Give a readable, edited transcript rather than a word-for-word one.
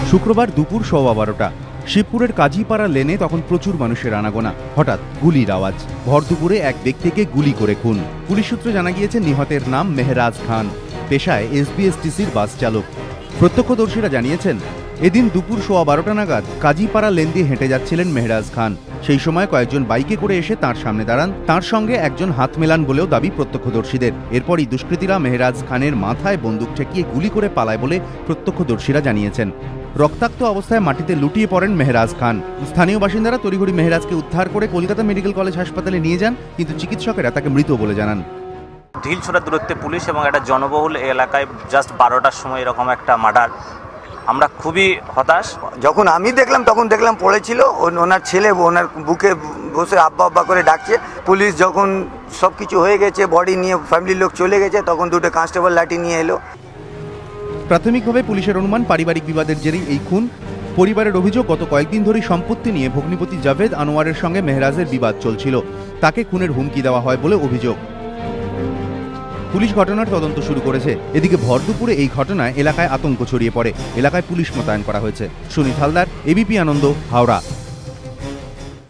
শুক্রবার দুপুর 12:15 শিবপুরের কাজীপাড়া লেনে তখন প্রচুর মানুষের আনাগোনা। হঠাৎ গুলির আওয়াজ। ভর দুপুরে এক ব্যক্তিকে গুলি করে খুন। পুলিশ সূত্রে জানা গিয়েছে নিহতের নাম মেহরাজ খান, পেশায় এসবিএসটিসির বাস চালক। প্রত্যক্ষদর্শীরা জানিয়েছেন, এদিন দুপুর 12:15 নাগাদ কাজীপাড়া লেন দিয়ে হেঁটে যাচ্ছিলেন মেহরাজ খান। সেই সময় কয়েকজন বাইকে করে এসে তাঁর সামনে দাঁড়ান। তাঁর সঙ্গে একজন হাত মেলান বলেও দাবি প্রত্যক্ষদর্শীদের। এরপরই দুষ্কৃতীরা মেহরাজ খানের মাথায় বন্দুক ঠেকিয়ে গুলি করে পালায় বলে প্রত্যক্ষদর্শীরা জানিয়েছেন। রক্তাক্ত অবস্থায় মাটিতে লুটিয়ে পড়েন মেহরাজ খান। স্থানীয় বাসিন্দারা তড়িঘড়ি মেহরাজকে উদ্ধার করে কলকাতা মেডিকেল কলেজ হাসপাতালে নিয়ে যান, কিন্তু চিকিৎসকেরা তাকে মৃত বলে জানান। ঢিলছোড়া দূরত্বে পুলিশ এবং একটা জনবহুল এলাকায় জাস্ট 12টার সময় এরকম একটা মার্ডার, আমরা খুবই হতাশ। যখন আমি দেখলাম তখন দেখলাম পড়েছিল, ওনার ছেলে ওনার বুকে বসে আব্বা আব্বা করে ডাকছে। পুলিশ যখন সব কিছু হয়ে গেছে, বডি নিয়ে ফ্যামিলির লোক চলে গেছে, তখন দুটো কনস্টেবল লাঠি নিয়ে এলো। প্রাথমিকভাবে পুলিশের অনুমান পারিবারিক বিবাদের জেরেই এই খুন। পরিবারের অভিযোগ, গত কয়েকদিন ধরেই সম্পত্তি নিয়ে ভগ্নিপতি জাভেদ আনোয়ারের সঙ্গে মেহরাজের বিবাদ চলছিল। তাকে খুনের হুমকি দেওয়া হয় বলে অভিযোগ। পুলিশ ঘটনার তদন্ত শুরু করেছে। এদিকে ভর দুপুরে এই ঘটনায় এলাকায় আতঙ্ক ছড়িয়ে পড়ে। এলাকায় পুলিশ মোতায়েন করা হয়েছে। সুনীল হালদার, এবিপি আনন্দ, হাওড়া।